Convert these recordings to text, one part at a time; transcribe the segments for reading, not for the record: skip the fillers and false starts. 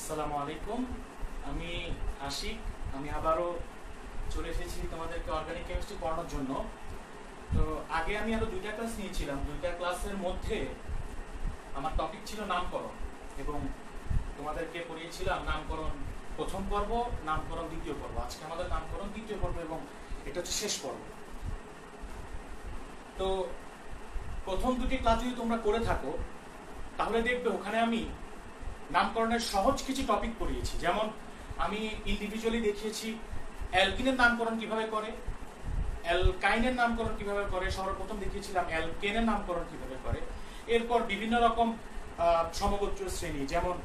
আসসালামু আলাইকুম। আমি আশিক। আমি আবারও চলে এসেছি তোমাদেরকে অর্গানিক কেমিস্ট্রি পড়ানোর জন্য। তো আগে আমি আরো দুইটা ক্লাস নিয়েছিলাম। দুইটা ক্লাসের মধ্যে আমার টপিক ছিল নামকরণ, এবং তোমাদেরকে পড়িয়েছিলাম নামকরণ প্রথম পর্ব, নামকরণ দ্বিতীয় পর্ব। আজকে আমাদের নামকরণ তৃতীয় পর্ব এবং এটা হচ্ছে শেষ পর্ব। তো প্রথম দুটি ক্লাস যদি তোমরা করে থাকো তাহলে দেখবে ওখানে আমি নামকরণের সহজ কিছু টপিক পড়িয়েছি। যেমন আমি ইন্ডিভিজুয়ালি দেখিয়েছি অ্যালকিনের নামকরণ কিভাবে করে, অ্যালকাইনের নামকরণ কিভাবে করে, সর্বপ্রথম দেখিয়েছিলাম অ্যালকেনের নামকরণ কিভাবে করে। এরপর বিভিন্ন রকম সমগোত্র শ্রেণী, যেমন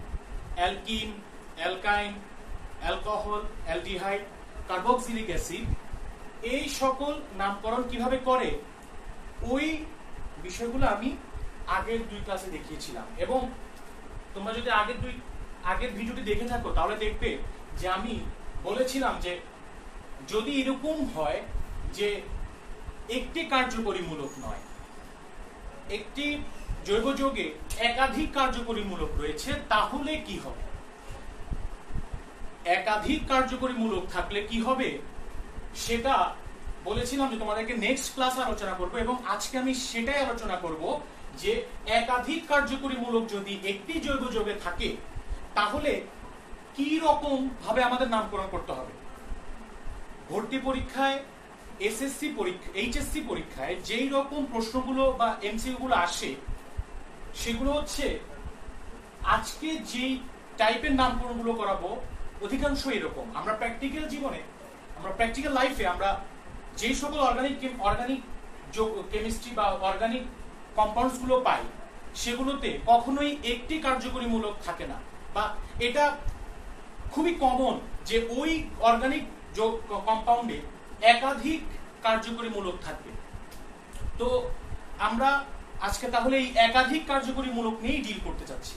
alkyne, অ্যালকাইন, alcohol, aldehyde, carboxylic acid, এই সকল নামকরণ কিভাবে করে ওই বিষয়গুলো আমি আগের দুই ক্লাসে দেখিয়েছিলাম। এবং তোমরা যদি আগের ভিডিওটি দেখে থাকো তাহলে দেখবে যে আমি বলেছিলাম যে যদি এরকম হয় যে একটি কার্যকরী মূলক নয়, একটি জৈব যৌগে একাধিক কার্যকরী মূলক রয়েছে, তাহলে কি হবে। একাধিক কার্যকরী মূলক থাকলে কি হবে সেটা বলেছিলাম যে তোমাদেরকে নেক্সট ক্লাসে আলোচনা করব, এবং আজকে আমি সেটাই আলোচনা করব যে একাধিক কার্যকরী মূলক যদি একটি জৈব যৌগে থাকে তাহলে কি রকম ভাবে আমাদের নামকরণ করতে হবে। ভর্তি পরীক্ষায়, এসএসসি পরীক্ষা, এইচএসসি পরীক্ষায় যেই রকম প্রশ্নগুলো বা এমসিকিউ গুলো আসে সেগুলো হচ্ছে আজকে যেই টাইপের নামকরণগুলো করাবো অধিকাংশ এরকম। আমরা প্র্যাকটিক্যাল জীবনে, আমরা প্র্যাকটিক্যাল লাইফে আমরা যেই সকল অর্গানিক কেমিস্ট্রি বা অর্গানিক কম্পাউন্ডস গুলো পাই সেগুলোতে কখনোই একটি কার্যকরী মূলক থাকে না, বা এটা খুবই কমন যে ওই অর্গানিক কম্পাউন্ডে একাধিক কার্যকরী মূলক থাকবে। তো আমরা আজকে তাহলে এই একাধিক কার্যকরী মূলক নিয়েই ডিল করতে চাচ্ছি।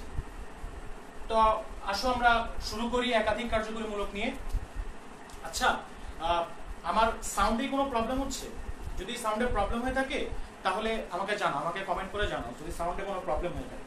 তো আসো আমরা শুরু করি একাধিক কার্যকরী মূলক নিয়ে। আচ্ছা, আমার সাউন্ডে কোনো প্রবলেম হচ্ছে? যদি সাউন্ডে প্রবলেম হয়ে থাকে তাহলে আমাকে জানাও, আমাকে কমেন্ট করে জানাও যদি সাউন্ডে কোনো প্রবলেম হয়ে থাকে।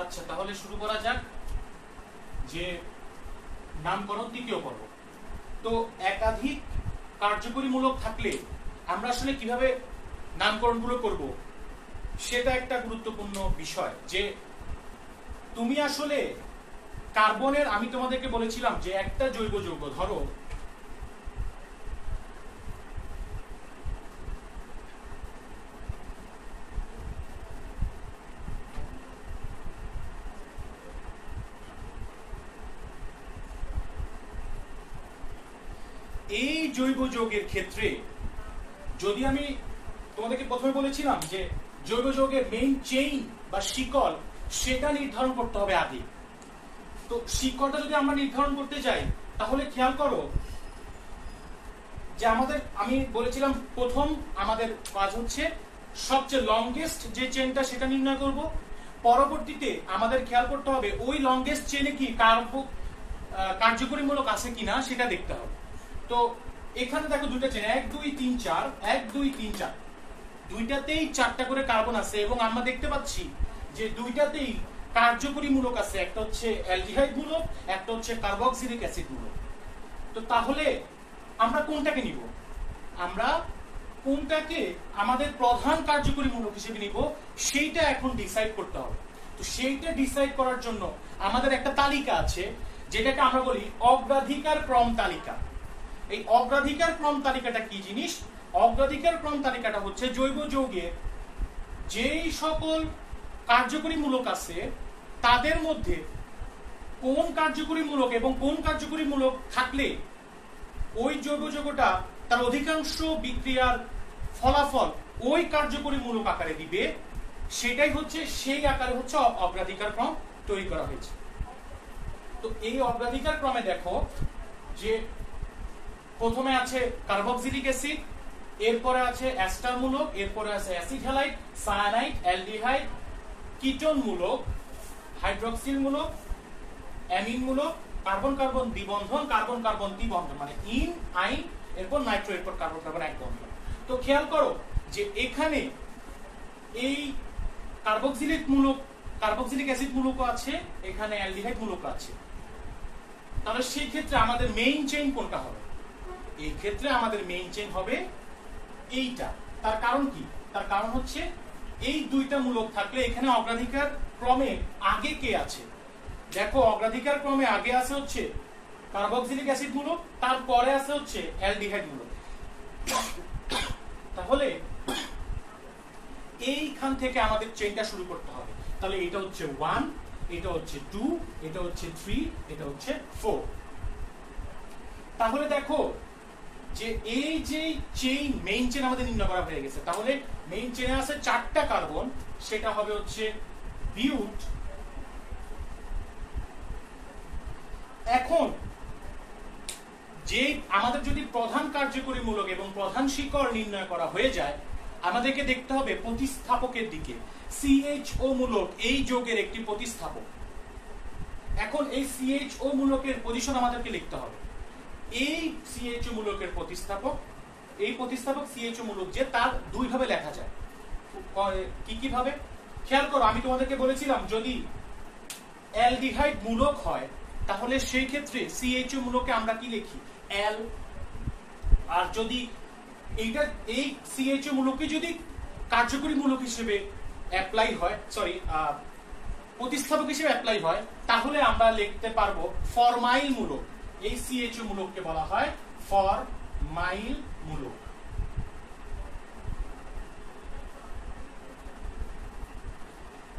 আচ্ছা, তাহলে শুরু করা যাক যে নামকরণ তৃতীয় পর্ব। তো একাধিক কার্যকরী মূলক থাকলে আমরা আসলে কিভাবে নামকরণগুলো করব সেটা একটা গুরুত্বপূর্ণ বিষয়। যে তুমি আসলে কার্বনের, আমি তোমাদেরকে বলেছিলাম যে একটা জৈব যৌগ, ধরো এই জৈব যৌগের ক্ষেত্রে যদি আমি তোমাদেরকে প্রথমে বলেছিলাম যে জৈব যৌগের মেইন চেইন বা শিকল সেটা নির্ধারণ করতে হবে আগে। তো শিকলটা যদি আমরা নির্ধারণ করতে যাই তাহলে খেয়াল করো যে আমি বলেছিলাম প্রথম আমাদের কাজ হচ্ছে সবচেয়ে লংগেস্ট যে চেইনটা সেটা নির্ণয় করব। পরবর্তীতে আমাদের খেয়াল করতে হবে ওই লংগেস্ট চেইনে কি কার্যকরী মূলক আছে কিনা সেটা দেখতে হবে। তো এখানে দেখো দুইটা চেন, 1 2 3 4, 1 2 3 4, দুইটাতেই 4টা করে কার্বন আছে, এবং আমরা দেখতে পাচ্ছি যে দুইটাতেই কার্যকরী মূলক আছে। একটা হচ্ছে অ্যালডিহাইড মূলক, একটা হচ্ছে কার্বক্সিলিক অ্যাসিড মূলক। তো তাহলে আমরা কোনটাকে নিব? আমরা কোনটাকে আমাদের প্রধান কার্যকরী মূলক হিসেবে নিব সেইটা এখন ডিসাইড করতে হবে। তো সেইটা ডিসাইড করার জন্য আমাদের একটা তালিকা আছে যেটাকে আমরা বলি অগ্রাধিকার ক্রম তালিকা। এই অগ্রাধিকার ক্রম তালিকাটা কি জিনিস? অগ্রাধিকার ক্রম তালিকাটা হচ্ছে জৈব যৌগের যেই সকল কার্যকরী মূলক আছে তাদের মধ্যে কোন কার্যকরী মূলক এবং কোন কার্যকরী মূলক থাকলে ওই জৈব যৌগটা তার অধিকাংশ বিক্রিয়ার ফলাফল ওই কার্যকরী মূলক আকারে দিবে, সেটাই হচ্ছে সেই আকারে হচ্ছে অগ্রাধিকার ক্রম তৈরি করা হয়েছে। তো এই অগ্রাধিকার ক্রমে দেখো যে প্রথমে আছে কার্বক্সিলিক অ্যাসিড, এরপরে আছে অ্যাস্টার মূলক, এরপরে আছে acid halide, cyanide, aldehyde, ketone মূলক, হাইড্রক্সিল মূলক, অ্যামিন মূলক, কার্বন কার্বন দ্বিবন্ধন, কার্বন কার্বন দ্বিবন্ধন মানে ইন আইন, এরপর নাইট্রো, এরপর কার্বন কার্বন এক বন্ধন। তো খেয়াল করো যে এখানে এই কার্বক্সিলিক অ্যাসিড মূলক আছে, এখানে অ্যালডিহাইড মূলক আছে। তাহলে সেই ক্ষেত্রে আমাদের মেইন চেইন কোনটা হবে? এই ক্ষেত্রে আমাদের মেইন চেইন হবে এইটা। তার কারণ কি? তার কারণ হচ্ছে এই দুইটা মূলক থাকলে এখানে অগ্রাধিকার ক্রমে আগে কে আছে? দেখো অগ্রাধিকার ক্রমে আগে আছে হচ্ছে কার্বক্সিলিক অ্যাসিড মূলক, তারপরে আছে হচ্ছে অ্যালডিহাইড মূলক। তাহলে এইখান থেকে আমাদের চেইনটা শুরু করতে হবে। তাহলে এটা হচ্ছে 1, এটা হচ্ছে 2, এটা হচ্ছে 3, এটা হচ্ছে 4। তাহলে দেখো যে এই যে চেইন, মেইন চেইন আমাদের নির্ণয় করা হয়ে গেছে। তাহলে মেইন চেইনে আছে 4টা কার্বন, সেটা হবে হচ্ছে বিউট। এখন যে আমাদের যদি প্রধান কার্যকরী মূলক এবং প্রধান শিকড় নির্ণয় করা হয়ে যায়, আমাদেরকে দেখতে হবে প্রতিস্থাপকের দিকে। CHO মূলক এই যৌগের একটি প্রতিস্থাপক। এখন এই CHO মূলকের পজিশন আমাদেরকে লিখতে হবে। এই CHO মূলকের প্রতিস্থাপক, এই প্রতিস্থাপক CHO মূলক যে তার দুই ভাবে লেখা যায়। কি কি ভাবে? খেয়াল করো, আমি তোমাদেরকে বলেছিলাম যদি অ্যালডিহাইড মূলক হয় তাহলে সেই ক্ষেত্রে CHO মূলকে আমরা কি লিখি? L। আর যদি এইটা এই CHO মূলকে যদি কার্যকরী মূলক হিসেবে অ্যাপ্লাই হয়, প্রতিস্থাপক হিসেবে অ্যাপ্লাই হয়, তাহলে আমরা লিখতে পারবো ফরমাইল মূলক। এই CHO মূলককে বলা হয় ফরমাইল মূলক।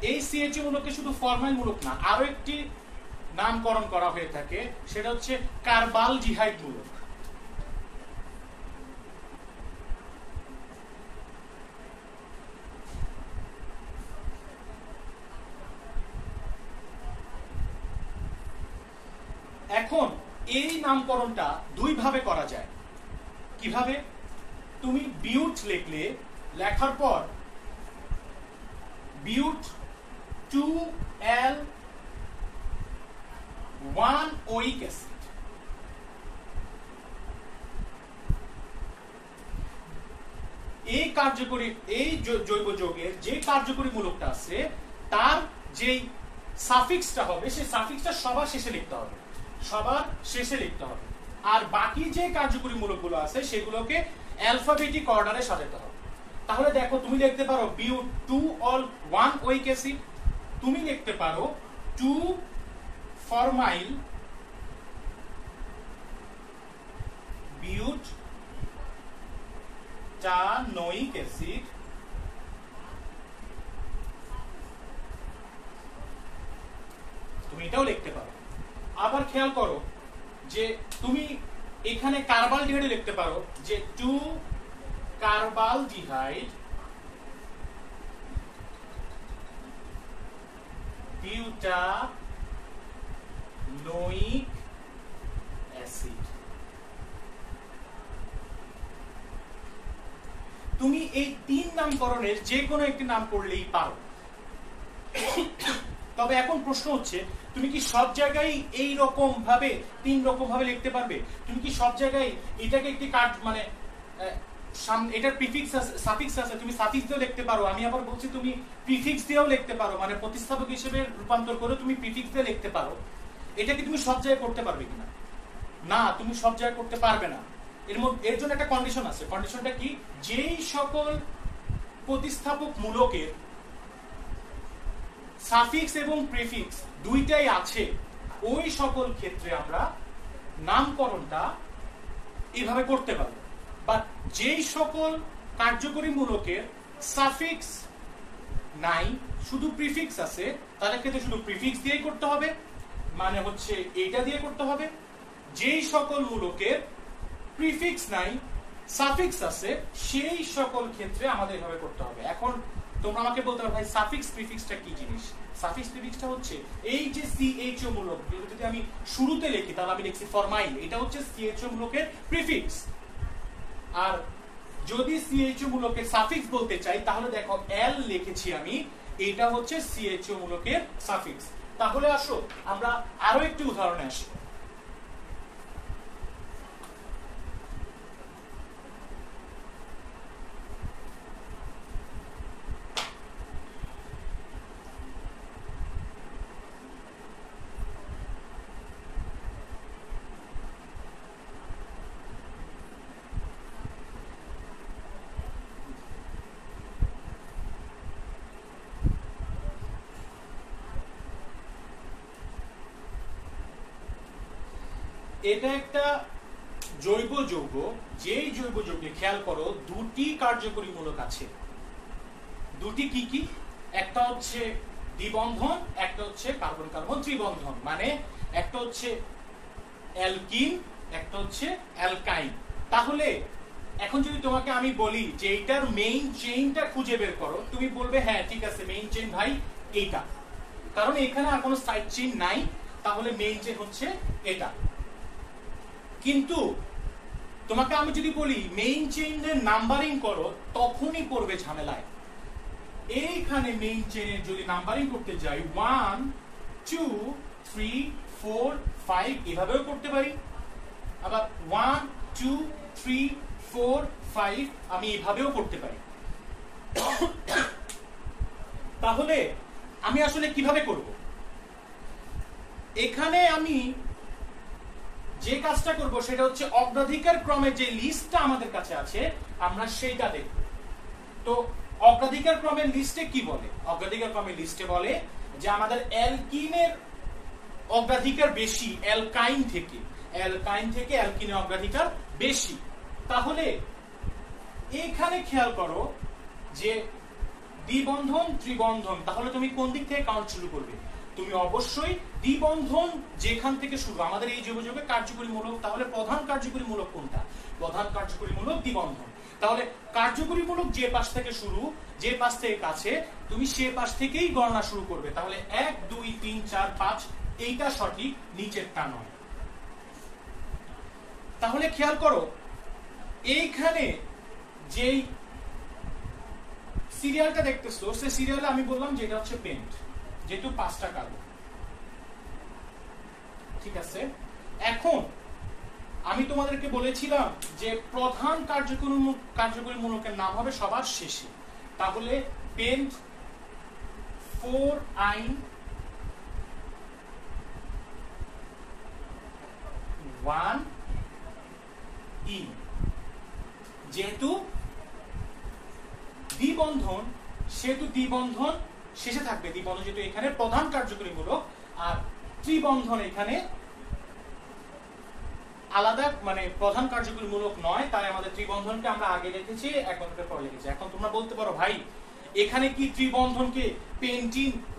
এই CHO মূলককে শুধু ফরমাইল মূলক না, আরো একটি নামকরণ করা হয়ে থাকে, সেটা হচ্ছে কার্বালডিহাইড মূলক। এখন এই নামকরণটা দুই ভাবে করা যায়। কিভাবে? তুমি বিউট লিখলে, লেখার পর বিউট 2L1 ওইক অ্যাসিড, এই কার্যকরী এই জৈব যৌগের যে কার্যকরী মূলকটা আছে তার যেই সাফিক্সটা হবে সেই সাফিক্সটা সবার শেষে লিখতে হবে, সবার শেষে লিখতে হবে। আর বাকি যে কার্যকরী মূলকগুলো আছে সেগুলোকে অ্যালফাবেটিক অর্ডারে সাজাতে হবে। তাহলে দেখো তুমি লিখতে পারো বিউট 2Ol1 ওইক অ্যাসিড, তুমি লিখতে পারো 2 ফরমাইল বিউট টানোইক অ্যাসিড, তুমি এটাও লিখতে পারো। আবার খেয়াল করো যে তুমি এখানে কার্বালডিহাইড লিখতে পারো যে 2 কার্বালডিহাইড বিউটানোইক অ্যাসিড। তুমি এই 3 নামকরণের যে কোনো একটি নাম করলেই পারো। তবে এখন প্রশ্ন হচ্ছে তুমি কি সব জায়গায় এই রকম ভাবে 3 রকম ভাবে লিখতে পারবে? তুমি কি সব জায়গায় এটাকে একটি কার্ড মানে এটার প্রিফিক্স আছে, সাফিক্স আছে, তুমি সাফিক্স দিয়েও লিখতে পারো। আমি আবার বলছি তুমি প্রিফিক্স দিয়েও লিখতে পারো, মানে প্রতিস্থাপক হিসেবে রূপান্তর করে তুমি প্রিফিক্স দিয়ে লিখতে পারো। এটা কি তুমি সব জায়গায় করতে পারবে কিনা? না, তুমি সব জায়গায় করতে পারবে না। এর জন্য একটা কন্ডিশন আছে। কন্ডিশনটা কি? যেই সকল প্রতিস্থাপক মূলকের সাফিক্স এবং প্রিফিক্স দুইটাই আছে ওই সকল ক্ষেত্রে আমরা নামকরণটা এইভাবে করতে পারবো। বাট যেই সকল কার্যকরী মূলকের সাফিক্স নাই, শুধু প্রিফিক্স আছে, তাদের ক্ষেত্রে শুধু প্রিফিক্স দিয়েই করতে হবে, মানে হচ্ছে এইটা দিয়ে করতে হবে। যেই সকল মূলকের প্রিফিক্স নাই, সাফিক্স আছে, সেই সকল ক্ষেত্রে আমাদের এভাবে করতে হবে। এখন তোমরা আমাকে বলতে পারো ভাই সাফিক্স প্রিফিক্সটা কি জিনিস? সাফিক্স প্রিফিক্সটা হচ্ছে এই যে সিএইচও মূলক, যদি আমি শুরুতে লিখি তাহলে আমি লিখছি ফরমাইল, এটা হচ্ছে সিএইচও মূলকের প্রিফিক্স। আর যদি সিএইচও মূলকের সাফিক্স বলতে চাই তাহলে দেখো এল লিখেছি আমি, এটা হচ্ছে সিএইচও মূলকের সাফিক্স। তাহলে আসো আমরা আরো একটি উদাহরণে আসি। এটা একটা জৈব যৌগ, যেই জৈব যৌগে খেয়াল করো দুটি কার্যকরী মূলক আছে। দুটি কি কি? একটা হচ্ছে দ্বিবন্ধন, একটা হচ্ছে কার্বন কার্বন ত্রিবন্ধন, মানে একটা হচ্ছে অ্যালকিন, একটা হচ্ছে অ্যালকাইন। তাহলে এখন যদি তোমাকে আমি বলি যে এইটার মেইন চেইনটা খুঁজে বের করো, তুমি বলবে হ্যাঁ ঠিক আছে মেইন চেইন ভাই এইটা, কারণ এখানে আর কোনো সাইড চেইন নাই, তাহলে মেইন চেইন হচ্ছে এটা। কিন্তু তোমাকে আমি যদি বলি মেইন চেইনের নাম্বারিং করো, তখনই পড়বে ঝামেলায়। এইখানে মেইন চেইনের যদি নাম্বারিং করতে যাই 1 2 3 4 5 এভাবেও করতে পারি, আবার 1 2 3 4 5 আমি এভাবেও করতে পারি। তাহলে আমি আসলে কিভাবে করব? এখানে আমি যে কাজটা করব সেটা হচ্ছে অগ্রাধিকার ক্রমে যে লিস্টটা আমাদের কাছে আছে আমরা সেইটা দেখব। তো অগ্রাধিকার ক্রমের লিস্টে কি বলে? অগ্রাধিকার ক্রমের লিস্টে বলে যে আমাদের অ্যালকিনের অগ্রাধিকার বেশি অ্যালকাইন থেকে, অ্যালকাইন থেকে অ্যালকিনের অগ্রাধিকার বেশি। তাহলে এখানে খেয়াল করো যে দ্বিবন্ধন ত্রিবন্ধন, তাহলে তুমি কোন দিক থেকে কাউন্ট শুরু করবে? তুমি অবশ্যই দ্বিবন্ধন যেখান থেকে শুরু, আমাদের এই জৈব যৌগের কার্যকরী মূলক, তাহলে প্রধান কার্যকরী মূলক কোনটা? প্রধান কার্যকরী মূলক দ্বিবন্ধন। তাহলে কার্যকরী মূলক যে পাশ থেকে শুরু, যে পাশ থেকে কাছে, তুমি সে পাশ থেকেই গণনা শুরু করবে। তাহলে 1 2 3 4 5 এইটা সঠিক, নিচেরটা নয়। তাহলে খেয়াল করো এইখানে যেই সিরিয়ালটা দেখতেছো সেই সিরিয়ালে আমি বললাম যে এটা হচ্ছে পেন্ট, যেহেতু 5টা কার্বন, ঠিক আছে। এখন আমি তোমাদেরকে বলেছিলাম যে প্রধান কার্যকরী মূলকের নাম হবে সবার শেষে, তাহলে পেন্ট 4 আইন 1 ইন, যেহেতু দ্বিবন্ধন সেহেতু দ্বিবন্ধন শেষে থাকবে, দ্বিবন্ধন যেহেতু এখানে প্রধান কার্যকরী মূলক, আর ত্রিবন্ধন এখানে আলাদা, মানে প্রধান কার্যকরী মূলক নয়, তাই আমাদের ত্রিবন্ধনকে আমরা আগে লিখেছি, এক বন্ধনের পরে লিখেছি। এখন তোমরা বলতে পারো ভাই এখানে কি ত্রিবন্ধনকে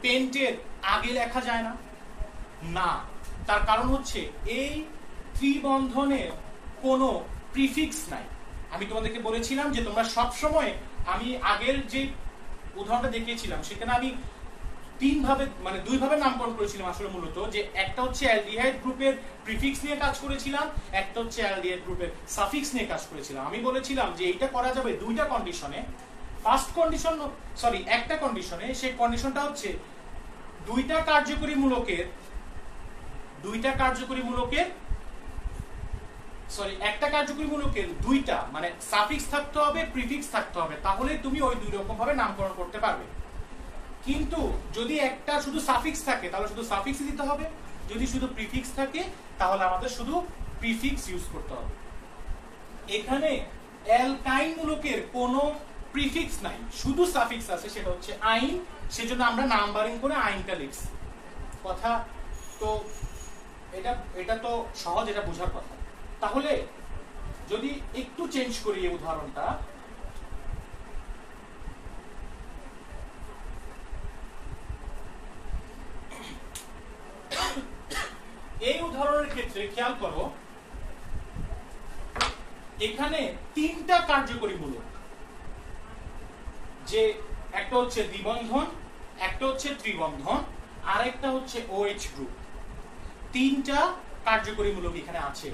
পেন্টের আগে লেখা যায় না? না, তার কারণ হচ্ছে এই ত্রিবন্ধনের কোনো প্রিফিক্স নাই। আমি তোমাদেরকে বলেছিলাম যে তোমরা সব সময়, আমি আগের যে উদাহরণটা দেখিয়েছিলাম সেখানে আমি দুই ভাবে নামকরণ করেছিলাম আসলে, মূলত যে একটা হচ্ছে অ্যালডিহাইড গ্রুপের প্রিফিক্স নিয়ে কাজ করেছিলাম, একটা হচ্ছে অ্যালডিহাইড গ্রুপের সাফিক্স নিয়ে কাজ করেছিলাম। আমি বলেছিলাম যে এইটা করা যাবে দুইটা কন্ডিশনে। ফার্স্ট কন্ডিশন, সরি একটা কন্ডিশনে, সেই কন্ডিশনটা হচ্ছে একটা কার্যকরী মূলকের দুইটা, মানে সাফিক্স থাকতে হবে, প্রিফিক্স থাকতে হবে, তাহলে তুমি ওই দুই রকম ভাবে নামকরণ করতে পারবে। কিন্তু যদি একটা শুধু সাফিক্স থাকে তাহলে শুধু সাফিক্স দিতে হবে, যদি শুধু প্রিফিক্স থাকে তাহলে আমাদের শুধু প্রিফিক্স ইউজ করতে হবে। এখানে অ্যালকাইন মূলকের কোনো প্রিফিক্স নাই, শুধু সাফিক্স আছে, সেটা হচ্ছে আইন, সেজন্য আমরা নাম্বারিং করে আইনটা লিখছি। কথা তো এটা তো সহজ, এটা বোঝার কথা। তাহলে যদি একটু চেঞ্জ করি এই উদাহরণটা, এই উদাহরণের ক্ষেত্রে খেয়াল করো এখানে 3টা কার্যকরী মূলক, যে একটা হচ্ছে দ্বিবন্ধন, একটা হচ্ছে ত্রিবন্ধন, আর একটা হচ্ছে OH গ্রুপ। তিনটা কার্যকরী মূলক এখানে আছে।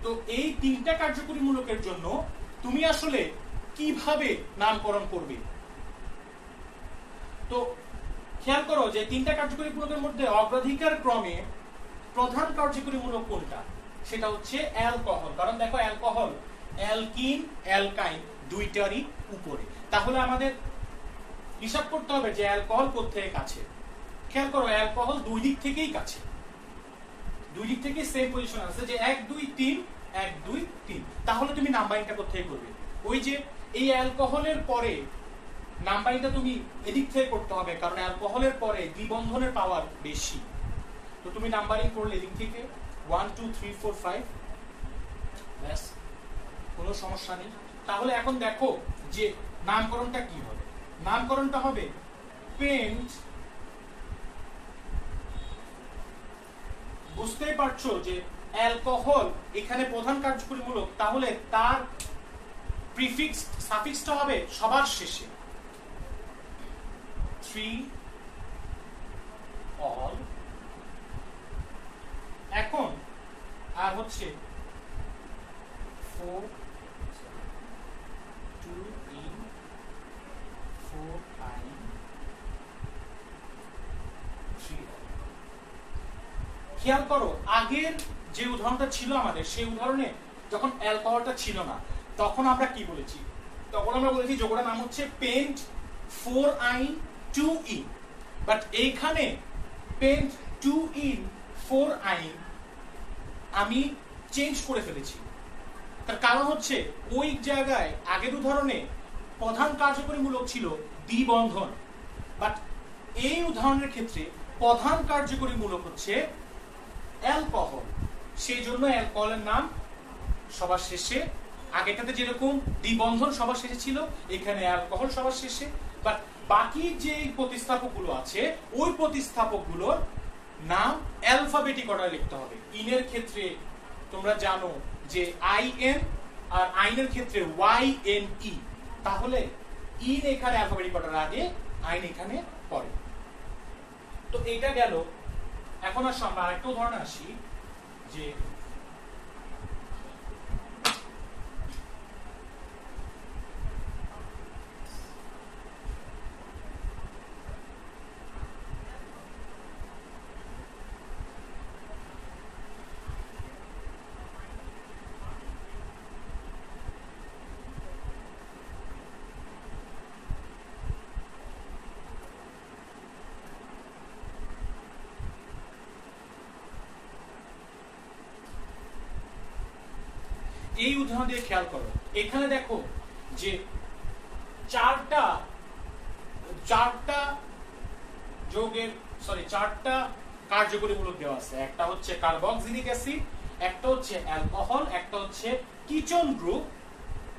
তো এই তিনটা কার্যকরী মূলকের জন্য তুমি আসলে কিভাবে নামকরণ করবে? তো খেয়াল করো যে তিনটা কার্যকরী মূলকের মধ্যে অগ্রাধিকার ক্রমে প্রধান কার্যকরী মূলক কোনটা? সেটা হচ্ছে অ্যালকোহল। কারণ দেখো অ্যালকোহল অ্যালকিন অ্যালকাইন দুইটারই উপরে। তাহলে আমাদের হিসাব করতে হবে যে অ্যালকোহল কোত্থেকে কাছে। খেয়াল করো অ্যালকোহল দুই দিক থেকেই কাছে, দুই দিক থেকে সেম পজিশন আছে, যে 1 2 3 1 2 3। তাহলে তুমি নাম্বারিংটা কোত্থেকে করবে? ওই যে এই অ্যালকোহলের পরে নাম্বারিংটা তুমি এদিক থেকে করতে হবে, কারণ অ্যালকোহলের পরে দ্বিবন্ধনের পাওয়ার বেশি। তো তুমি নাম্বারিং করলে এদিক থেকে 1 2 3 4 5, ব্যাস, কোনো সমস্যা নেই। তাহলে এখন দেখো যে নামকরণটা কি হবে। নামকরণটা হবে পেন্ট। বুঝতেই পারছো যে অ্যালকোহল এখানে প্রধান কার্যকরী মূলক, তাহলে তার প্রিফিক্স সাফিক্সটা হবে সবার শেষে 3 অল। এখন আর হচ্ছে 4 2 in 4 i 3 all। খেয়াল করো আগের যে উদাহরণটা ছিল আমাদের, সেই উদাহরণে যখন অ্যালকোহলটা ছিল না তখন আমরা কি বলেছি? তখন আমরা বলেছি যোগটার নাম হচ্ছে পেন্ট 4i 2in। বাট এইখানে পেন্ট 2in 4i আমি চেঞ্জ করে ফেলেছি। তার কারণ হচ্ছে ওই জায়গায় আগের উদাহরণে প্রধান কার্যকরী মূলক ছিল দ্বিবন্ধন, বাট এই উদাহরণের ক্ষেত্রে প্রধান কার্যকরী মূলক হচ্ছে অ্যালকোহল। সেই জন্য অ্যালকোহলের নাম সবার শেষে। আগেটাতে যেরকম দ্বিবন্ধন সবার শেষে ছিল, এখানে অ্যালকোহল সবার শেষে। বাট বাকি যে প্রতিস্থাপকগুলো আছে ওই প্রতিস্থাপকগুলোর নাম অ্যালফাবেটিক অর্ডারে লিখতে হবে। ইনের ক্ষেত্রে তোমরা জানো যে IN, আর আইনের ক্ষেত্রে YNE। তাহলে ইন এখানে অ্যালফাবেটিক অর্ডার আগে, আইন এখানে পরে। তো এইটা গেল। এখন আসো আমরা আরেকটা উদাহরণে আসি, যে এই উদাহরণ দিয়ে খেয়াল করো, এখানে দেখো যে চারটা কার্যকরী মূলক দেওয়া আছে। একটা হচ্ছে কার্বক্সিলিক অ্যাসিড, একটা হচ্ছে অ্যালকোহল, একটা হচ্ছে কিটোন গ্রুপ,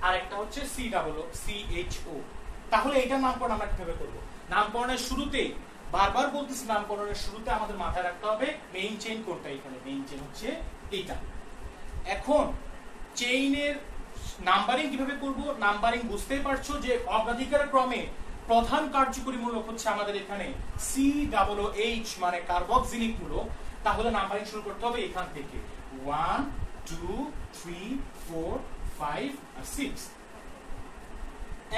আর একটা হচ্ছে CHO। তাহলে এইটার নামকরণ আমরা কিভাবে করব? নামকরণের শুরুতে, বারবার বলতেছি, নামকরণের শুরুতে আমাদের মাথায় রাখতে হবে মেইন চেইন কোনটা। এখানে মেইন চেইন হচ্ছে এইটা। এখন চেইনের নাম্বারিং কিভাবে করব? নাম্বারিং বুঝতেই পারছো যে অগ্রাধিকার ক্রমে প্রধান কার্যকরী মূলক হচ্ছে আমাদের এখানে COOH, মানে কার্বক্সিলিক মূলক। তাহলে নাম্বারিং শুরু করতে হবে এখান থেকে 1 2 3 4 5 আর 6।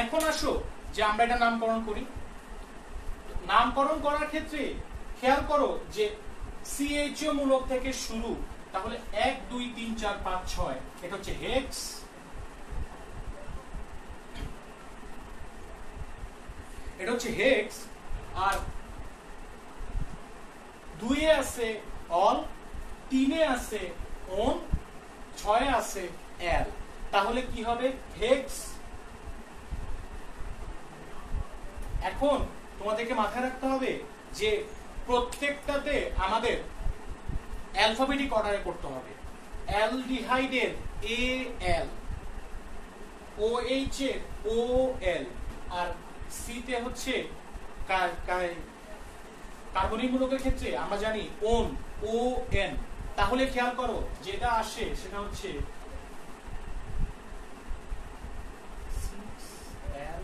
এখন আসো যে আমরা এটা নামকরণ করি। নামকরণ করার ক্ষেত্রে খেয়াল করো যে CHO মূলক থেকে শুরু, তাহলে 1 2 3 4 5 6, এটা হচ্ছে হেক্স। এটা হচ্ছে হেক্স। আর 2 এ আছে অল, 3 এ আছে ওন, 6 এ আছে এল। তাহলে কি হবে? হেক্স। এখন তোমাদেরকে মাথায় রাখতে হবে যে প্রত্যেকটাতে আমাদের অ্যালফাবেটিক অর্ডারে করতে হবে। অ্যালডিহাইডের AL, OH এর OL, আর সি তে হচ্ছে কার্বনিক মূলকের ক্ষেত্রে আমরা জানি ON, ON। তাহলে খেয়াল করো যেটা আসে সেটা হচ্ছে 6L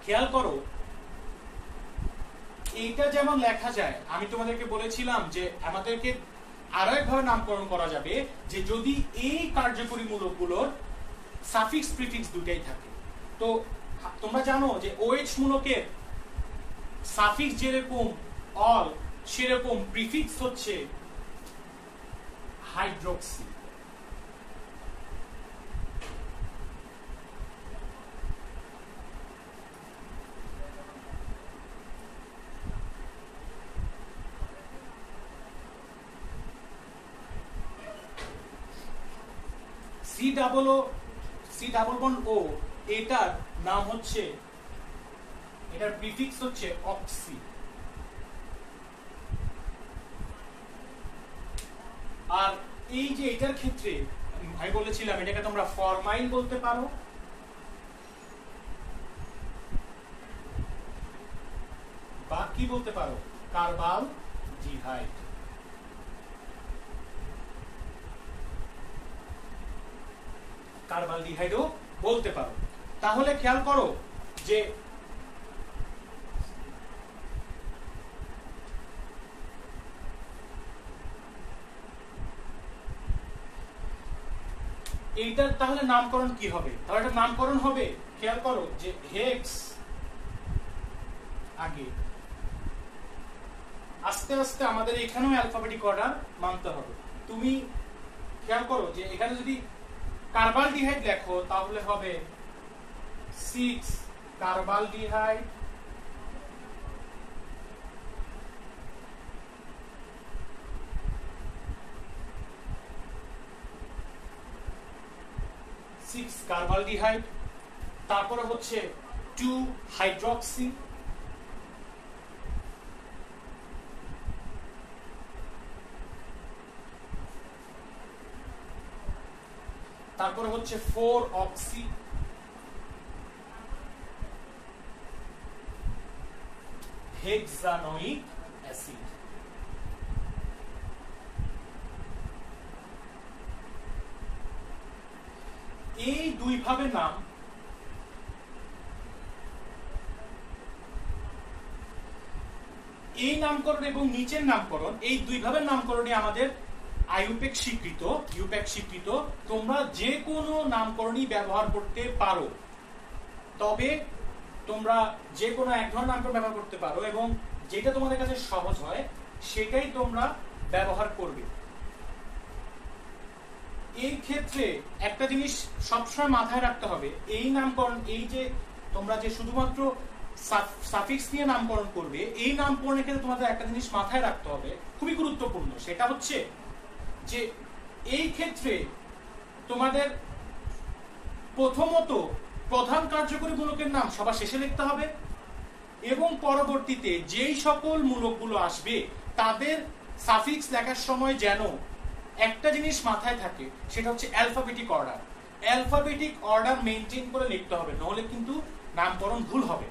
খেয়াল করো এইটা যেমন লেখা যায়, আমি তোমাদেরকে বলেছিলাম যে আমাদেরকে আরো একভাবে নামকরণ করা যাবে যে যদি এই কার্যকরী মূলকগুলোর সাফিক্স প্রিফিক্স দুটাই থাকে। তো তোমরা জানো যে OH মূলকের সাফিক্স যেরকম অল, সেরকম প্রিফিক্স হচ্ছে হাইড্রোক্সি। সি ডাবল বন্ড ও, এটার নাম হচ্ছে, এটার প্রিফিক্স হচ্ছে অক্সি। আর এই যে এটার ক্ষেত্রে আমি বলেছিলাম এটাকে তোমরা ফরমাইল বলতে পারো, বা কি বলতে পারো, কার্বাল ডিহাইড। কার্বালডিহাইডও বলতে পারো। তাহলে খেয়াল করো যে এইটার তাহলে নামকরণ কি হবে? তাহলে এটা নামকরণ হবে, খেয়াল করো যে হেক্স আগে, আস্তে আস্তে আমাদের এখানেও অ্যালফাবেটিক অর্ডার মানতে হবে। তুমি খেয়াল করো যে এখানে যদি কার্বালডিহাইড লেখো তাহলে হবে 6 কার্বালডিহাইড, কার্বালডিহাইড, তারপরে হচ্ছে 2 হাইড্রক্সি, তারপরে হচ্ছে 4 অক্সি, হেক্সানোইক অ্যাসিড। এই দুই ভাবে নাম, এই নামকরণ এবং নিচের নামকরণ, এই দুই ভাবে নামকরণে আমাদের আইউপ্যাক স্বীকৃত, ইউপ্যাক স্বীকৃত। তোমরা যে কোনো নামকরণই ব্যবহার করতে পারো, তবে তোমরা যে কোনো এক ধরনের নামকরণ ব্যবহার করতে পারো এবং যেটা তোমাদের কাছে সহজ হয় সেটাই তোমরা ব্যবহার করবে। এই ক্ষেত্রে একটা জিনিস সবসময় মাথায় রাখতে হবে, এই নামকরণ, এই যে তোমরা যে শুধুমাত্র সাফিক্স নিয়ে নামকরণ করবে, এই নামকরণের ক্ষেত্রে তোমাদের একটা জিনিস মাথায় রাখতে হবে, খুবই গুরুত্বপূর্ণ। সেটা হচ্ছে যে এই ক্ষেত্রে তোমাদের প্রথমত প্রধান কার্যকরী মূলকের নাম সবার শেষে লিখতে হবে এবং পরবর্তীতে যেই সকল মূলকগুলো আসবে তাদের সাফিক্স লেখার সময় যেন একটা জিনিস মাথায় থাকে, সেটা হচ্ছে alphabetic order. Alphabetic order maintain করে লিখতে হবে, নাহলে কিন্তু নামকরণ ভুল হবে।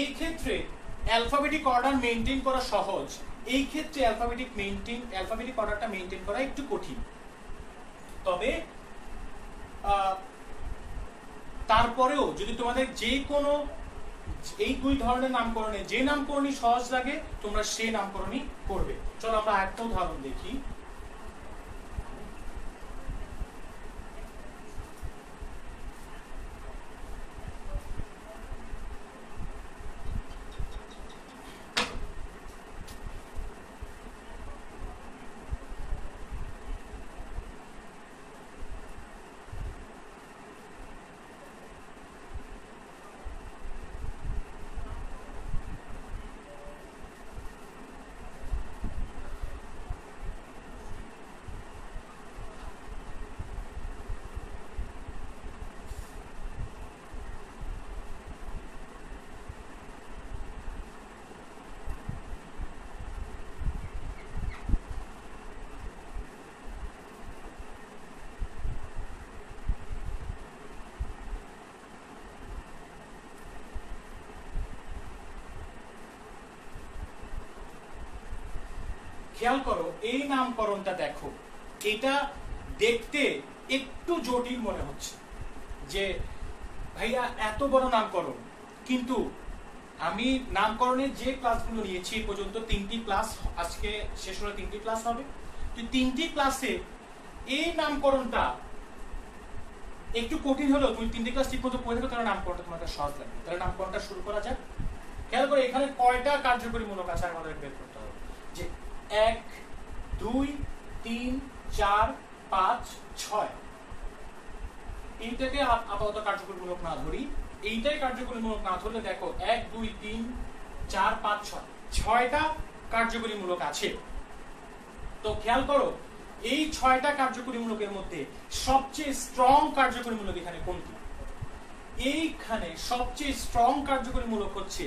এই ক্ষেত্রে অ্যালফাবেটিক অর্ডার মেইনটেইন করা সহজ, এই ক্ষেত্রে অ্যালফাবেটিক অর্ডারটা মেইনটেইন করা একটু কঠিন। তবে তারপরেও যদি তোমাদের যে কোনো এই দুই ধরনের নামকরণে যে নামকরণই সহজ লাগে তোমরা সেই নামকরণই করবে। চলো আমরা একটা উদাহরণ দেখি। খেয়াল করো এই নামকরণটা দেখো, এটা দেখতে একটু জটিল মনে হচ্ছে যে ভাইয়া এত বড় নামকরণ কিন্তু আমি নামকরণের যে ক্লাসগুলো নিয়েছি এই পর্যন্ত 3টি ক্লাস, আজকে শেষ হলে 3টি ক্লাস হবে। তো 3টি ক্লাসে এই নামকরণটা একটু কঠিন হলেও তুমি 3টি ক্লাস ঠিক মতো পড়ে থাকো, তাহলে নামকরণটা তোমার কাছে সহজ লাগবে। তাহলে নামকরণটা শুরু করা যাক। খেয়াল করে এখানে কয়টা কার্যকরী মূলক আছে আমাদের বের করতে হবে। যে 1 2 3 4 5 6, এইটাকে আপাতত কার্যকরী মূলক না ধরি, এইটাই কার্যকরী মূলক না ধরলে দেখো 1 2 3 4 5 6, 6টা কার্যকরী মূলক আছে। তো খেয়াল করো এই 6টা কার্যকরী মূলকের মধ্যে সবচেয়ে স্ট্রং কার্যকরী মূলক এখানে কোনটি? এইখানে সবচেয়ে স্ট্রং কার্যকরী মূলক হচ্ছে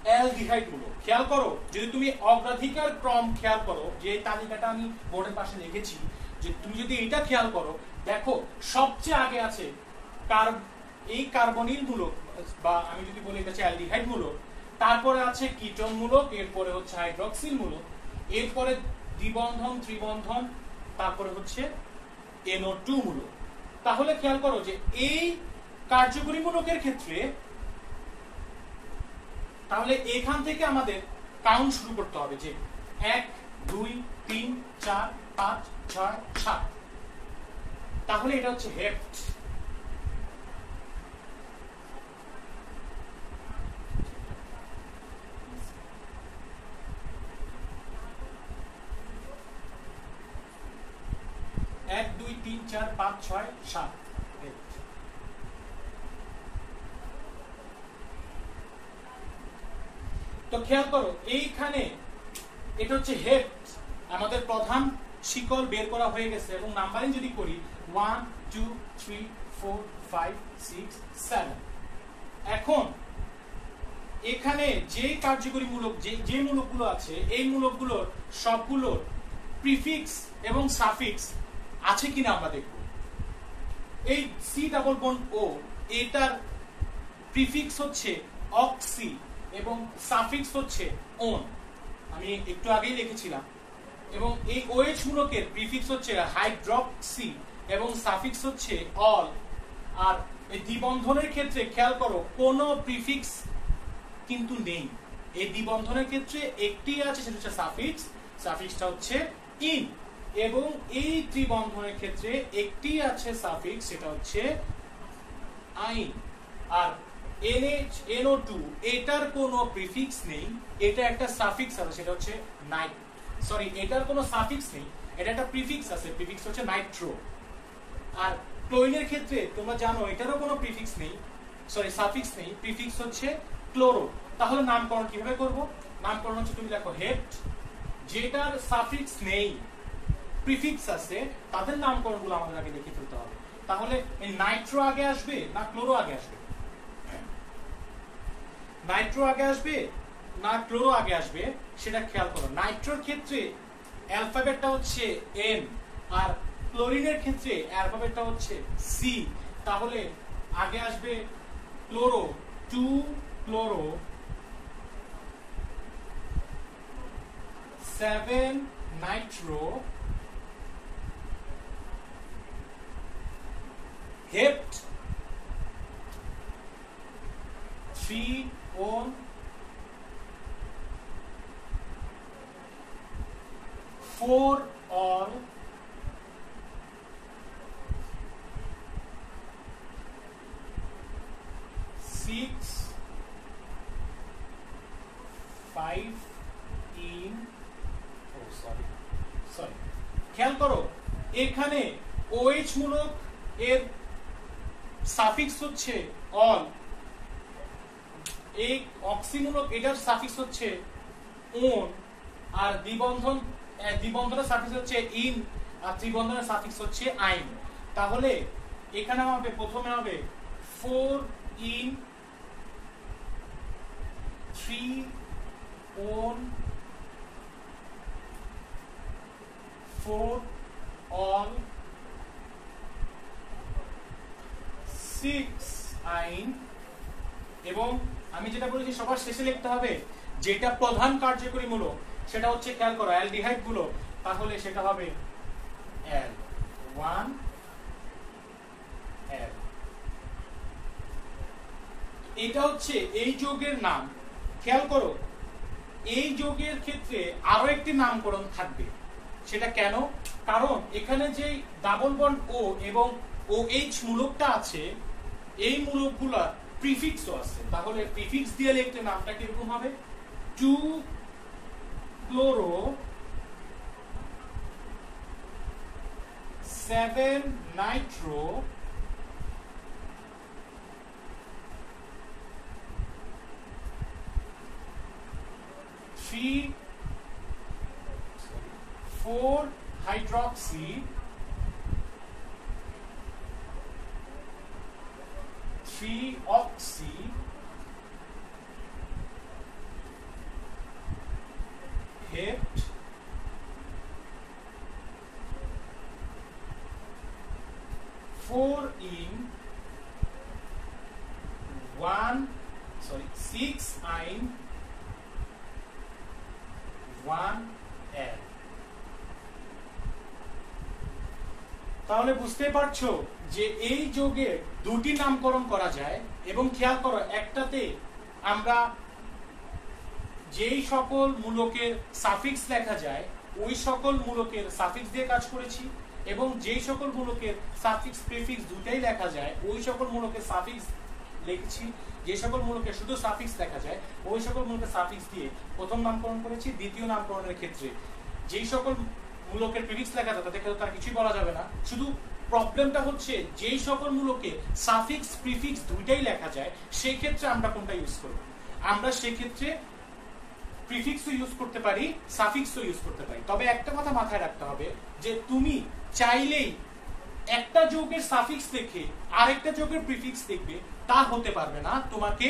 অ্যালডিহাইড মূলক। খেয়াল করো, যদি তুমি অগ্রাধিকার ক্রম খেয়াল করো, যে তালিকাটা আমি বোর্ডের পাশে লিখেছি, যে তুমি যদি এটা খেয়াল করো, দেখো সবচেয়ে আগে আছে এই কার্বনিল মূলক, বা আমি যদি বলি এটা হচ্ছে অ্যালডিহাইড মূলক, তারপরে আছে কিটোন মূলক, এরপরে হচ্ছে হাইড্রক্সিল মূলক, এরপরে দ্বিবন্ধন ত্রিবন্ধন, তারপরে হচ্ছে NO2 মূলক। তাহলে খেয়াল করো যে এই কার্যকরী মূলকের ক্ষেত্রে তাহলে এখান থেকে আমাদের কাউন্ট শুরু করতে হবে, যে 1 2 3 4 5 6 7। তাহলে এটা হচ্ছে হেপ্ট। এক দুই তিন চার পাঁচ ছয় সাত। তো খেয়াল করো এইখানে এটা হচ্ছে হেপ্ট, আমাদের প্রধান শিকল বের করা হয়ে গেছে, এবং নাম্বারিং যদি করি 1 2 3 4 5 6 7। এখন এখানে যে কার্যকরী মূলক যে মূলকগুলো আছে, এই মূলকগুলোর সবগুলোর প্রিফিক্স এবং সাফিক্স আছে কিনা আমরা দেখব। এই সি ডাবল বন্ড ও, এটার প্রিফিক্স হচ্ছে অক্সি এবং সাফিক্স হচ্ছে ওন, আমি একটু আগেই লিখেছিলাম। এবং এই OH মূলকের প্রিফিক্স হচ্ছে হাইড্রক্সি এবং সাফিক্স হচ্ছে অল। আর এই দ্বিবন্ধনের ক্ষেত্রে খেয়াল করো কোনো প্রিফিক্স কিন্তু নেই। এই দ্বিবন্ধনের ক্ষেত্রে একটি আছে, সেটা হচ্ছে সাফিক্স, সাফিক্সটা হচ্ছে ইন। এবং এই ত্রিবন্ধনের ক্ষেত্রে একটি আছে সাফিক্স, সেটা হচ্ছে আইন। আর NO2 এটার কোনো প্রিফিক্স নেই, এটা একটা সাফিক্স আছে, সেটা হচ্ছে এটার কোনো সাফিক্স নেই, এটা একটা প্রিফিক্স আছে, প্রিফিক্স হচ্ছে নাইট্রো। আর ক্লোরিনের ক্ষেত্রে তোমরা জানো এটারও কোনো প্রিফিক্স নেই, সাফিক্স নেই, প্রিফিক্স হচ্ছে ক্লোরো। তাহলে নামকরণ কিভাবে করব? নামকরণ হচ্ছে তুমি দেখো হেপ্ট, যেটার সাফিক্স নেই প্রিফিক্স আছে, তাদের নামকরণগুলো আমাদের আগে লিখে ফেলতে হবে। তাহলে এই নাইট্রো আগে আসবে না ক্লোরো আগে আসবে? নাইট্রো আগে আসবে না ক্লোরো আগে আসবে সেটা খেয়াল করো। নাইট্রোর ক্ষেত্রে অ্যালফাবেটটা হচ্ছে N, আর ক্লোরিনের ক্ষেত্রে অ্যালফাবেটটা হচ্ছে C। তাহলে আগে আসবে chloro, 2 chloro 7 Nitro, হেপ্ট 3 on 4 all, 6 5 in, খেয়াল করো এখানে OH মূলক এর সাফিক্স হচ্ছে অল, এই অক্সিমূলক এটার সাফিক্স হচ্ছে ওন, আর দ্বিবন্ধনের সাফিক্স হচ্ছে ইন, আর ত্রিবন্ধনের সাফিক্স হচ্ছে আইন। তাহলে এখানে হবে প্রথমে হবে 4 ইন 3 ওন 4 অল 6 আইন। এবং আমি যেটা বলেছি সবার শেষে লিখতে হবে যেটা প্রধান কার্যকরী মূলক, সেটা হচ্ছে খেয়াল করো অ্যালডিহাইড গুলো, তাহলে সেটা হবে L1 L। এটা হচ্ছে এই যোগের নাম। খেয়াল করো, এই যোগের ক্ষেত্রে আরো একটি নামকরণ থাকবে। সেটা কেন? কারণ এখানে যে ডাবল বন্ড ও এবং OH মূলকটা আছে, এই মূলকগুলা প্রিফিক্সও আছে। তাহলে প্রিফিক্স দিয়ে লিখলে নামটা কিরকম হবে? 2 chloro 7 Nitro 4 hydroxy 3 oxy hept 4 in 6 in 1 L। তাহলে বুঝতে পারছো যে এই যোগের দুটি নামকরণ করা যায়। এবং খেয়াল করো, একটাতে আমরা যেই সকল মূলকের সাফিক্স লেখা যায় ওই সকল মূলকের সাফিক্স দিয়ে কাজ করেছি, এবং যেই সকল মূলকের সাফিক্স প্রিফিক্স দুটাই লেখা যায় ওই সকল মূলকের সাফিক্স লিখছি। যে সকল মূলকে শুধু সাফিক্স লেখা যায় ওই সকল মূলকের সাফিক্স দিয়ে প্রথম নামকরণ করেছি। দ্বিতীয় নামকরণের ক্ষেত্রে যেই সকল মূলকের প্রিফিক্স লেখা যায় তাদের ক্ষেত্রে তার কিছুই বলা যাবে না। শুধু প্রবলেমটা হচ্ছে যেই সকল মূলকে সাফিক্স প্রিফিক্স দুইটাই লেখা যায় সেই ক্ষেত্রে আমরা কোনটা ইউজ করব? আমরা সেই ক্ষেত্রে প্রিফিক্সও ইউজ করতে পারি, সাফিক্সও ইউজ করতে পারি। তবে একটা কথা মাথায় রাখতে হবে যে তুমি চাইলেই একটা যৌগের সাফিক্স দেখে আরেকটা যৌগের প্রিফিক্স দেখবে তা হতে পারবে না। তোমাকে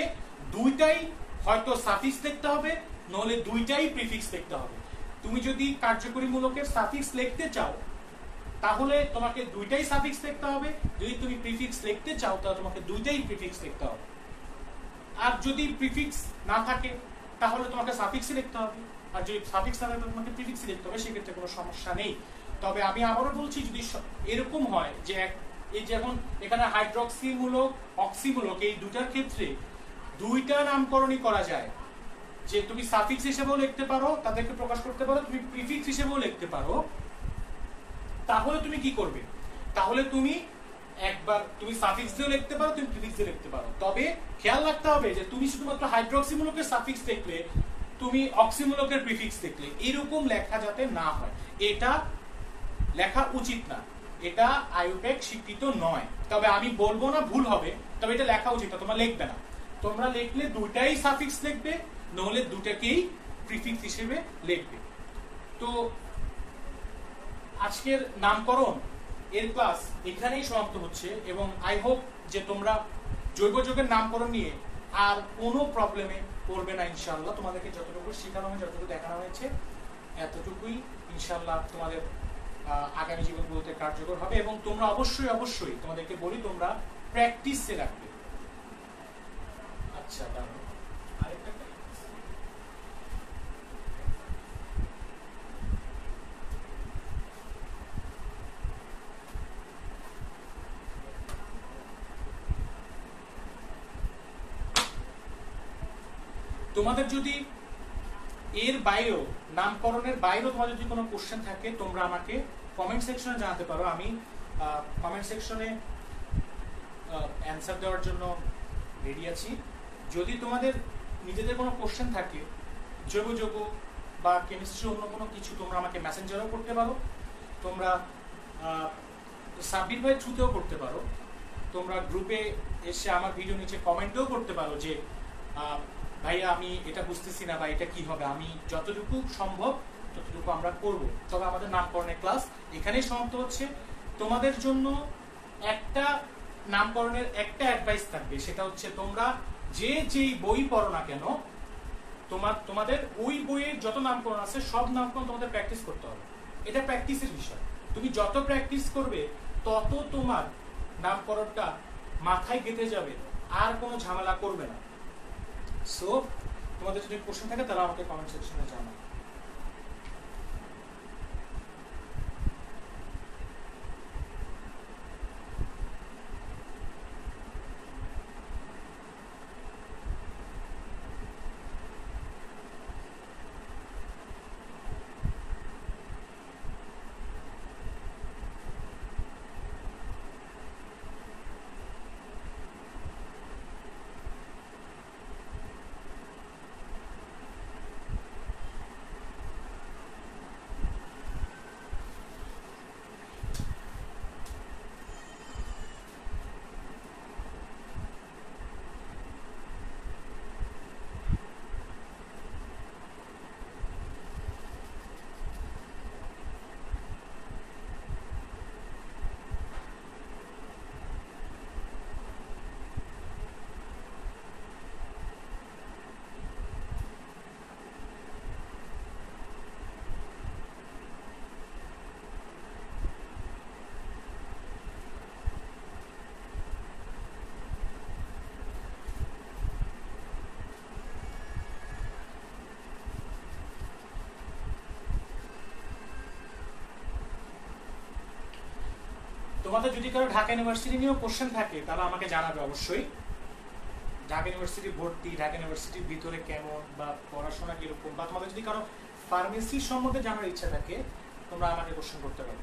দুইটাই হয়তো সাফিক্স দেখতে হবে, নলে দুইটাই প্রিফিক্স দেখতে হবে। তুমি যদি কার্যকরী মূলকের সাফিক্স লিখতে চাও তাহলে তোমাকে দুইটাই সাফিক্স লিখতে হবে, যদি তুমি প্রিফিক্স লিখতে চাও তাহলে তোমাকে দুইটাই প্রিফিক্স লিখতে হবে। আর যদি প্রিফিক্স না থাকে তাহলে তোমাকে সাফিক্সই লিখতে হবে, আর যদি সাফিক্স না থাকে তোমাকে প্রিফিক্সই লিখতে হবে, সেক্ষেত্রে কোনো সমস্যা নেই। তবে আমি আবারও বলছি, যদি এরকম হয় যে এই যেমন এখানে হাইড্রক্সি মূলক অক্সি মূলক এই দুটার ক্ষেত্রে দুইটা নামকরণই করা যায়, যে তুমি সাফিক্স হিসেবেও লিখতে পারো, তাদেরকে প্রকাশ করতে পারো, তুমি প্রিফিক্স হিসেবেও লিখতে পারো, তাহলে তুমি কি করবে? তাহলে তুমি একবার তুমি সাফিক্স দিয়েও লিখতে পারো, তুমি প্রিফিক্স দিয়ে লিখতে পারো। তবে খেয়াল রাখতে হবে যে তুমি শুধুমাত্র হাইড্রক্সি মূলকের সাফিক্স দেখলে, তুমি অক্সি মূলকের প্রিফিক্স দেখলে এরকম লেখা যাতে না হয়, এটা লেখা উচিত না, এটা আইইউপ্যাক স্বীকৃত নয়। তবে আমি বলবো না ভুল হবে, তবে এটা লেখা উচিত না, তোমরা লিখবে না। তোমরা লিখলে দুটাই সাফিক্স লিখবে, নহলে দুটাকেই প্রিফিক্স হিসেবে লিখবে। তো আজকের নামকরণ এর ক্লাস এখানেই সমাপ্ত হচ্ছে, এবং আই হোপ যে তোমরা জৈব যৌগের নামকরণ নিয়ে আর কোনো প্রবলেমে পড়বে না ইনশাআল্লাহ। তোমাদেরকে যতটুকু শেখানো হয়েছে, যতটুকু দেখানো হয়েছে, এতটুকুই ইনশাআল্লাহ তোমাদের আগামী জীবনগুলোতে কার্যকর হবে। এবং তোমরা অবশ্যই তোমাদেরকে বলি তোমরা প্র্যাকটিসে রাখবে। আচ্ছা, আরেকটা তোমাদের যদি এর বাইরেও, নামকরণের বাইরেও তোমাদের যদি কোনো কোশ্চেন থাকে তোমরা আমাকে কমেন্ট সেকশনে জানাতে পারো। আমি কমেন্ট সেকশনে অ্যান্সার দেওয়ার জন্য রেডি আছি। যদি তোমাদের নিজেদের কোনো কোশ্চেন থাকে জৈব যৌগ বা কেমিস্ট্রি অন্য কোনো কিছু, তোমরা আমাকে মেসেঞ্জারও করতে পারো, তোমরা সাব্বির ভাইয়ের থ্রুতেও করতে পারো, তোমরা গ্রুপে এসে আমার ভিডিও নিচে কমেন্টও করতে পারো যে ভাইয়া আমি এটা বুঝতেছি না বা এটা কি হবে। আমি যতটুকু সম্ভব ততটুকু আমরা করব। তবে আমাদের নামকরণের ক্লাস এখানেই সমাপ্ত হচ্ছে। তোমাদের জন্য একটা নামকরণের একটা অ্যাডভাইস থাকবে, সেটা হচ্ছে তোমরা যেই বই পড়ো না কেন, তোমাদের ওই বইয়ের যত নামকরণ আছে সব নামকরণ তোমাদের প্র্যাকটিস করতে হবে। এটা প্র্যাকটিসের বিষয়। তুমি যত প্র্যাকটিস করবে তত তোমার নামকরণটা মাথায় গেঁথে যাবে, আর কোনো ঝামেলা করবে না। সো তোমাদের যদি কোশ্চেন থাকে তাহলে আমাকে কমেন্ট সেকশনে জানাও। তোমাদের যদি কারো ঢাকা ইউনিভার্সিটি নিয়েও কোশ্চেন থাকে তাহলে আমাকে জানাবে অবশ্যই। ঢাকা ইউনিভার্সিটি ভর্তি, ঢাকা ইউনিভার্সিটির ভিতরে কেমন বা পড়াশোনা কিরকম, বা তোমাদের যদি কারো ফার্মেসি সম্বন্ধে জানার ইচ্ছা থাকে তোমরা আমাকে কোশ্চেন করতে পারো।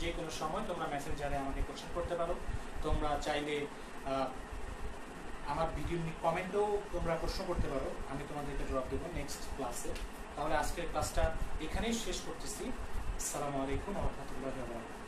যে কোনো সময় তোমরা মেসেঞ্জারে আমাকে কোশ্চেন করতে পারো। তোমরা চাইলে আমার ভিডিও কমেন্টেও তোমরা প্রশ্ন করতে পারো, আমি তোমাদেরকে জবাব দেবো নেক্সট ক্লাসে। তাহলে আজকের ক্লাসটা এখানেই শেষ করতেছি। আসসালামু আলাইকুম ওয়া রাহমাতুল্লাহি ওয়া বারাকাতুহু।